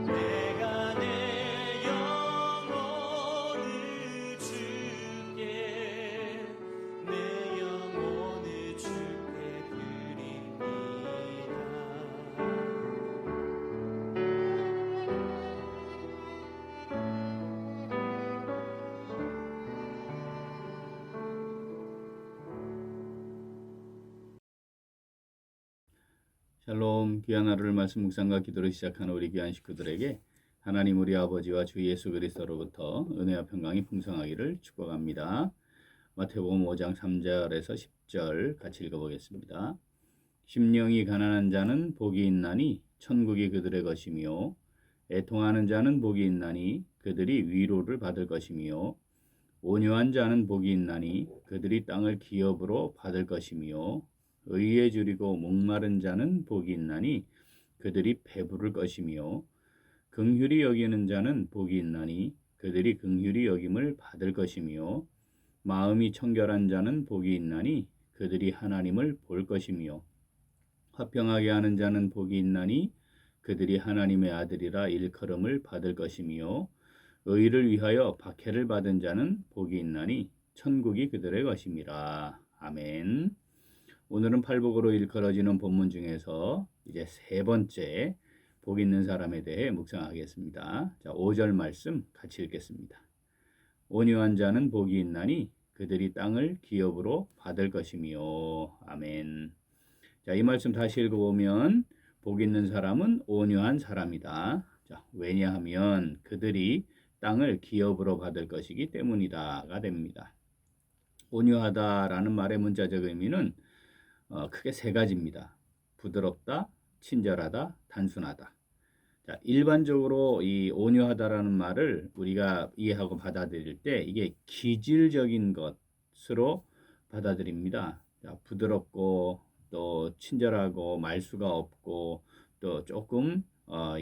내가 내 영혼을 주께 내 영혼을 주께 드립니다. 샬롬, 귀한 하루를 말씀 묵상과 기도로 시작하는 우리 귀한 식구들에게 하나님 우리 아버지와 주 예수 그리스도로부터 은혜와 평강이 풍성하기를 축복합니다. 마태복음 5장 3절에서 10절 같이 읽어보겠습니다. 심령이 가난한 자는 복이 있나니 천국이 그들의 것이며 애통하는 자는 복이 있나니 그들이 위로를 받을 것이며 온유한 자는 복이 있나니 그들이 땅을 기업으로 받을 것이며 의에 줄이고 목마른 자는 복이 있나니 그들이 배부를 것이며 긍휼히 여기는 자는 복이 있나니 그들이 긍휼히 여김을 받을 것이며 마음이 청결한 자는 복이 있나니 그들이 하나님을 볼 것이며 화평하게 하는 자는 복이 있나니 그들이 하나님의 아들이라 일컬음을 받을 것이며 의를 위하여 박해를 받은 자는 복이 있나니 천국이 그들의 것임이라. 아멘. 오늘은 팔복으로 일컬어지는 본문 중에서 이제 세 번째 복 있는 사람에 대해 묵상하겠습니다. 자, 5절 말씀 같이 읽겠습니다. 온유한 자는 복이 있나니 그들이 땅을 기업으로 받을 것이며. 아멘. 자, 이 말씀 다시 읽어보면 복 있는 사람은 온유한 사람이다. 자, 왜냐하면 그들이 땅을 기업으로 받을 것이기 때문이다가 됩니다. 온유하다라는 말의 문자적 의미는 크게 세 가지입니다. 부드럽다, 친절하다, 단순하다. 자, 일반적으로 이 온유하다라는 말을 우리가 이해하고 받아들일 때 이게 기질적인 것으로 받아들입니다. 자, 부드럽고 또 친절하고 말수가 없고 또 조금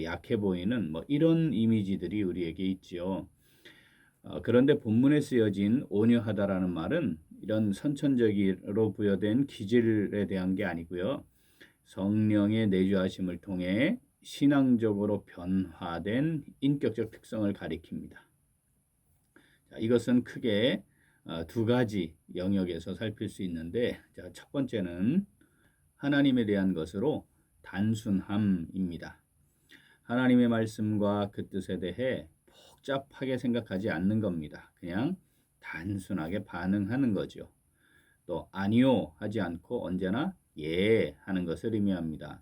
약해 보이는 뭐 이런 이미지들이 우리에게 있지요. 그런데 본문에 쓰여진 온유하다라는 말은 이런 선천적으로 부여된 기질에 대한 게 아니고요. 성령의 내주하심을 통해 신앙적으로 변화된 인격적 특성을 가리킵니다. 자, 이것은 크게 두 가지 영역에서 살필 수 있는데, 자, 첫 번째는 하나님에 대한 것으로 단순함입니다. 하나님의 말씀과 그 뜻에 대해 복잡하게 생각하지 않는 겁니다. 그냥 단순하게 반응하는 거죠. 또 아니요 하지 않고 언제나 예 하는 것을 의미합니다.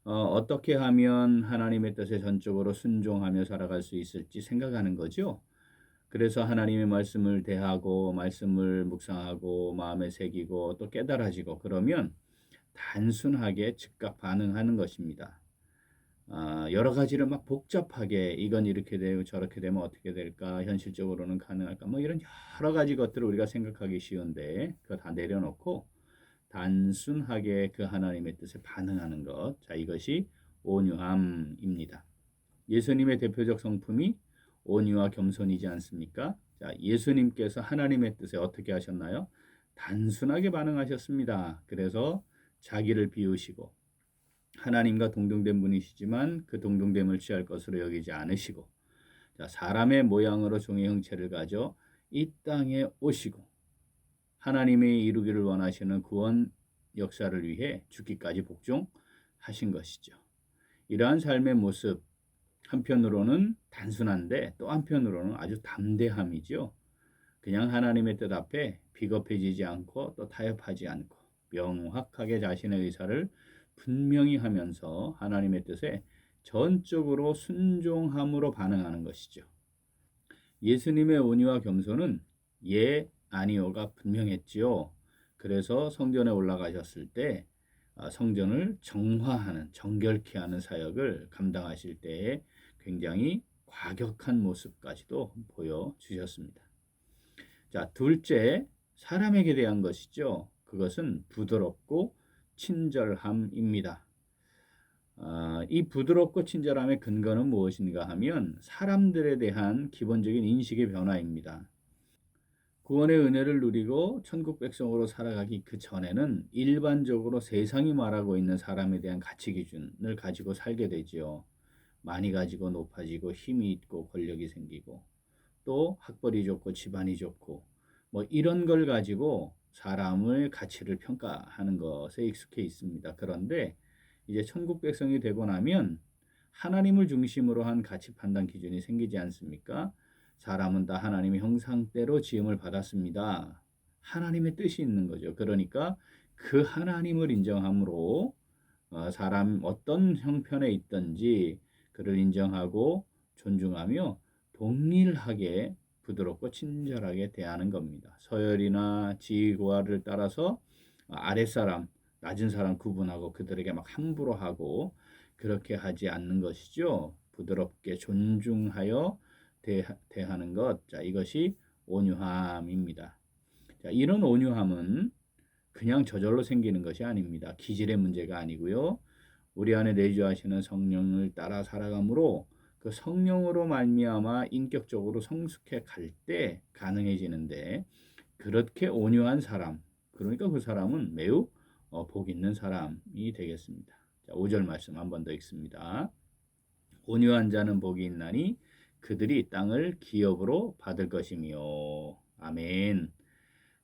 어떻게 하면 하나님의 뜻에 전적으로 순종하며 살아갈 수 있을지 생각하는 거죠. 그래서 하나님의 말씀을 대하고 말씀을 묵상하고 마음에 새기고 또 깨달아지고 그러면 단순하게 즉각 반응하는 것입니다. 여러 가지를 막 복잡하게 이건 이렇게 되고 저렇게 되면 어떻게 될까, 현실적으로는 가능할까, 뭐 이런 여러 가지 것들을 우리가 생각하기 쉬운데 그거 다 내려놓고 단순하게 그 하나님의 뜻에 반응하는 것. 자, 이것이 온유함입니다. 예수님의 대표적 성품이 온유와 겸손이지 않습니까? 자, 예수님께서 하나님의 뜻에 어떻게 하셨나요? 단순하게 반응하셨습니다. 그래서 자기를 비우시고 하나님과 동등된 분이시지만 그 동등됨을 취할 것으로 여기지 않으시고, 자, 사람의 모양으로 종의 형체를 가져 이 땅에 오시고 하나님의 이루기를 원하시는 구원 역사를 위해 죽기까지 복종하신 것이죠. 이러한 삶의 모습, 한편으로는 단순한데 또 한편으로는 아주 담대함이죠. 그냥 하나님의 뜻 앞에 비겁해지지 않고 또 타협하지 않고 명확하게 자신의 의사를 분명히 하면서 하나님의 뜻에 전적으로 순종함으로 반응하는 것이죠. 예수님의 온유와 겸손은 예, 아니오가 분명했지요. 그래서 성전에 올라가셨을 때 성전을 정화하는, 정결케 하는 사역을 감당하실 때에 굉장히 과격한 모습까지도 보여주셨습니다. 자, 둘째, 사람에게 대한 것이죠. 그것은 부드럽고 친절함입니다. 이 부드럽고 친절함의 근거는 무엇인가 하면 사람들에 대한 기본적인 인식의 변화입니다. 구원의 은혜를 누리고 천국 백성으로 살아가기 그 전에는 일반적으로 세상이 말하고 있는 사람에 대한 가치 기준을 가지고 살게 되지요. 많이 가지고 높아지고 힘이 있고 권력이 생기고 또 학벌이 좋고 집안이 좋고 뭐 이런 걸 가지고 사람의 가치를 평가하는 것에 익숙해 있습니다. 그런데 이제 천국 백성이 되고 나면 하나님을 중심으로 한 가치 판단 기준이 생기지 않습니까? 사람은 다 하나님의 형상대로 지음을 받았습니다. 하나님의 뜻이 있는 거죠. 그러니까 그 하나님을 인정함으로 사람 어떤 형편에 있든지 그를 인정하고 존중하며 동일하게 부드럽고 친절하게 대하는 겁니다. 서열이나 지위고하를 따라서 아랫사람, 낮은 사람 구분하고 그들에게 막 함부로 하고 그렇게 하지 않는 것이죠. 부드럽게 존중하여 대하는 것. 자, 이것이 온유함입니다. 자, 이런 온유함은 그냥 저절로 생기는 것이 아닙니다. 기질의 문제가 아니고요. 우리 안에 내주하시는 성령을 따라 살아감으로 그 성령으로 말미암아 인격적으로 성숙해 갈 때 가능해지는데 그렇게 온유한 사람, 그러니까 그 사람은 매우 복 있는 사람이 되겠습니다. 자, 5절 말씀 한 번 더 읽습니다. 온유한 자는 복이 있나니 그들이 땅을 기업으로 받을 것이며. 아멘.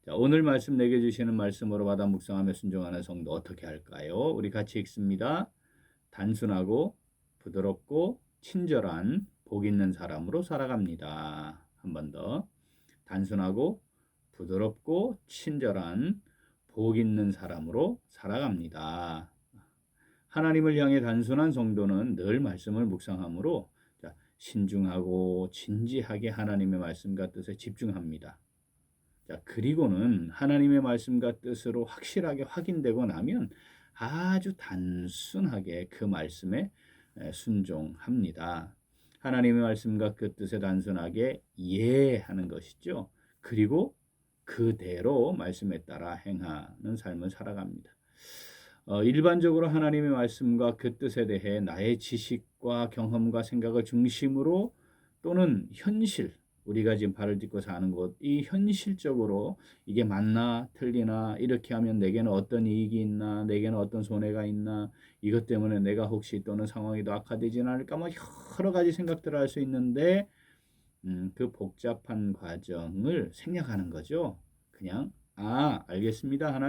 자, 오늘 말씀 내게 주시는 말씀으로 받아 묵상하며 순종하는 성도 어떻게 할까요? 우리 같이 읽습니다. 단순하고 부드럽고 친절한 복 있는 사람으로 살아갑니다. 한 번 더. 단순하고 부드럽고 친절한 복 있는 사람으로 살아갑니다. 하나님을 향해 단순한 성도는 늘 말씀을 묵상함으로 신중하고 진지하게 하나님의 말씀과 뜻에 집중합니다. 자, 그리고는 하나님의 말씀과 뜻으로 확실하게 확인되고 나면 아주 단순하게 그 말씀에 순종합니다. 하나님의 말씀과 그 뜻에 단순하게 이해하는 것이죠. 그리고 그대로 말씀에 따라 행하는 삶을 살아갑니다. 일반적으로 하나님의 말씀과 그 뜻에 대해 나의 지식과 경험과 생각을 중심으로 또는 현실, 우리가 지금 발을 딛고 사는 곳, 이 현실적으로 이게 맞나 틀리나, 이렇게 하면 내게는 어떤 이익이 있나, 내게는 어떤 손해가 있나, 이것 때문에 내가 혹시 또는 상황이 더 악화되지는 않을까, 뭐 여러 가지 생각들을 할 수 있는데 그 복잡한 과정을 생략하는 거죠. 그냥 알겠습니다,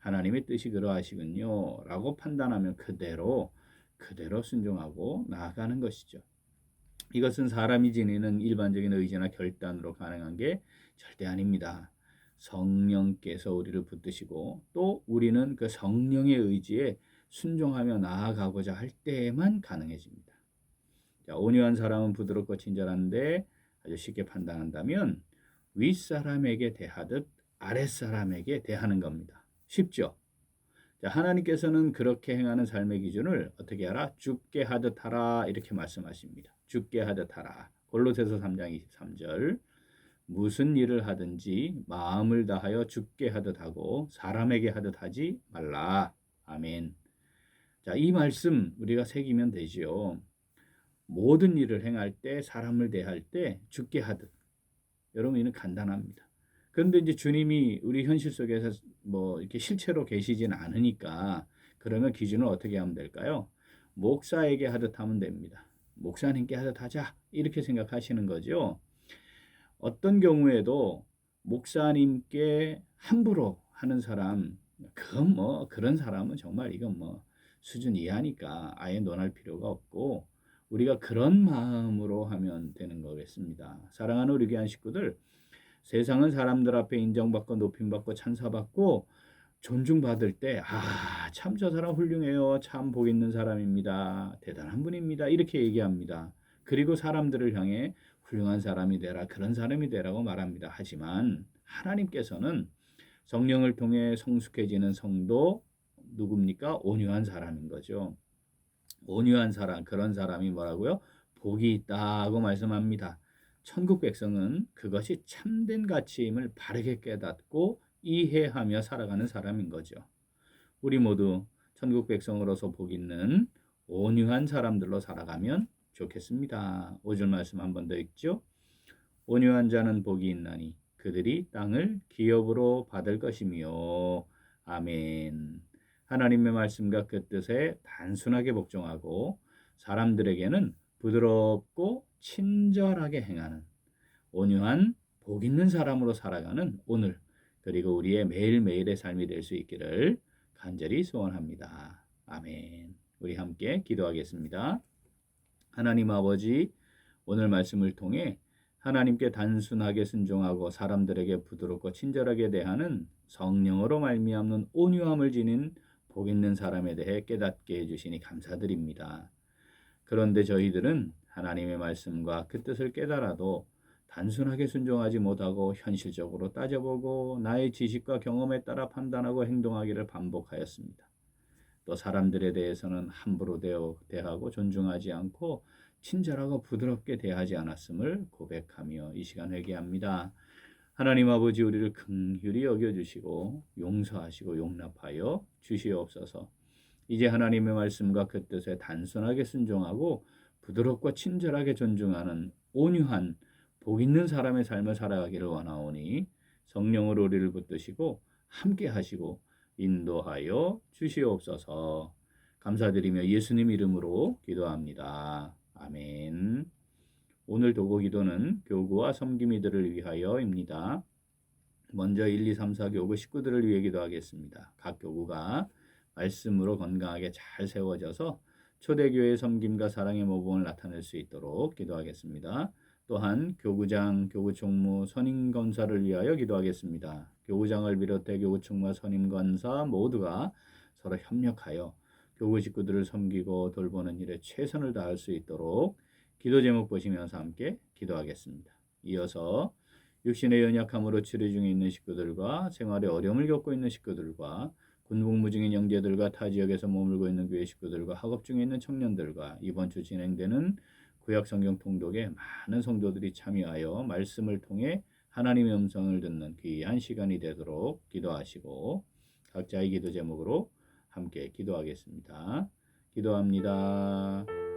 하나님의 뜻이 그러하시군요 라고 판단하면 그대로 순종하고 나아가는 것이죠. 이것은 사람이 지니는 일반적인 의지나 결단으로 가능한 게 절대 아닙니다. 성령께서 우리를 붙드시고 또 우리는 그 성령의 의지에 순종하며 나아가고자 할 때에만 가능해집니다. 자, 온유한 사람은 부드럽고 친절한데 아주 쉽게 판단한다면 윗사람에게 대하듯 아랫사람에게 대하는 겁니다. 쉽죠? 자, 하나님께서는 그렇게 행하는 삶의 기준을 어떻게 하라? 죽게 하듯 하라 이렇게 말씀하십니다. 죽게 하듯 하라. 골로새서 3장 23절. 무슨 일을 하든지 마음을 다하여 죽게 하듯 하고 사람에게 하듯 하지 말라. 아멘. 자, 이 말씀 우리가 새기면 되지요. 모든 일을 행할 때, 사람을 대할 때 죽게 하듯. 여러분, 이는 간단합니다. 그런데 이제 주님이 우리 현실 속에서 뭐 이렇게 실체로 계시진 않으니까 그러면 기준을 어떻게 하면 될까요? 목사에게 하듯 하면 됩니다. 목사님께 하듯 하자 이렇게 생각하시는 거죠. 어떤 경우에도 목사님께 함부로 하는 사람, 그건 뭐 그런 사람은 정말 이건 뭐 수준 이하니까 아예 논할 필요가 없고 우리가 그런 마음으로 하면 되는 거겠습니다. 사랑하는 우리 교회 식구들, 세상은 사람들 앞에 인정받고 높임받고 찬사받고 존중받을 때 참 저 사람 훌륭해요. 참 복 있는 사람입니다. 대단한 분입니다. 이렇게 얘기합니다. 그리고 사람들을 향해 훌륭한 사람이 되라, 그런 사람이 되라고 말합니다. 하지만 하나님께서는 성령을 통해 성숙해지는 성도 누굽니까? 온유한 사람인 거죠. 온유한 사람, 그런 사람이 뭐라고요? 복이 있다고 말씀합니다. 천국 백성은 그것이 참된 가치임을 바르게 깨닫고 이해하며 살아가는 사람인 거죠. 우리 모두 천국 백성으로서 복 있는 온유한 사람들로 살아가면 좋겠습니다. 5절 말씀 한 번 더 읽죠. 온유한 자는 복이 있나니 그들이 땅을 기업으로 받을 것이며. 아멘. 하나님의 말씀과 그 뜻에 단순하게 복종하고 사람들에게는 부드럽고 친절하게 행하는 온유한 복 있는 사람으로 살아가는 오늘, 그리고 우리의 매일매일의 삶이 될 수 있기를 간절히 소원합니다. 아멘. 우리 함께 기도하겠습니다. 하나님 아버지, 오늘 말씀을 통해 하나님께 단순하게 순종하고 사람들에게 부드럽고 친절하게 대하는 성령으로 말미암는 온유함을 지닌 복 있는 사람에 대해 깨닫게 해주시니 감사드립니다. 그런데 저희들은 하나님의 말씀과 그 뜻을 깨달아도 단순하게 순종하지 못하고 현실적으로 따져보고 나의 지식과 경험에 따라 판단하고 행동하기를 반복하였습니다. 또 사람들에 대해서는 함부로 대하고 존중하지 않고 친절하고 부드럽게 대하지 않았음을 고백하며 이 시간 회개합니다. 하나님 아버지, 우리를 긍휼히 여겨주시고 용서하시고 용납하여 주시옵소서. 이제 하나님의 말씀과 그 뜻에 단순하게 순종하고 부드럽고 친절하게 존중하는 온유한 복 있는 사람의 삶을 살아가기를 원하오니 성령으로 우리를 붙드시고 함께 하시고 인도하여 주시옵소서. 감사드리며 예수님 이름으로 기도합니다. 아멘. 오늘 도고 기도는 교구와 섬김이들을 위하여입니다. 먼저 1, 2, 3, 4 교구 식구들을 위해 기도하겠습니다. 각 교구가 말씀으로 건강하게 잘 세워져서 초대교회의 섬김과 사랑의 모범을 나타낼 수 있도록 기도하겠습니다. 또한 교구장, 교구총무, 선임권사를 위하여 기도하겠습니다. 교구장을 비롯해 교구총무와 선임권사 모두가 서로 협력하여 교구 식구들을 섬기고 돌보는 일에 최선을 다할 수 있도록 기도 제목 보시면서 함께 기도하겠습니다. 이어서 육신의 연약함으로 치료 중에 있는 식구들과 생활에 어려움을 겪고 있는 식구들과 군복무 중인 형제들과 타 지역에서 머물고 있는 교회 식구들과 학업 중에 있는 청년들과 이번 주 진행되는 구약 성경 통독에 많은 성도들이 참여하여 말씀을 통해 하나님의 음성을 듣는 귀한 시간이 되도록 기도하시고 각자의 기도 제목으로 함께 기도하겠습니다. 기도합니다.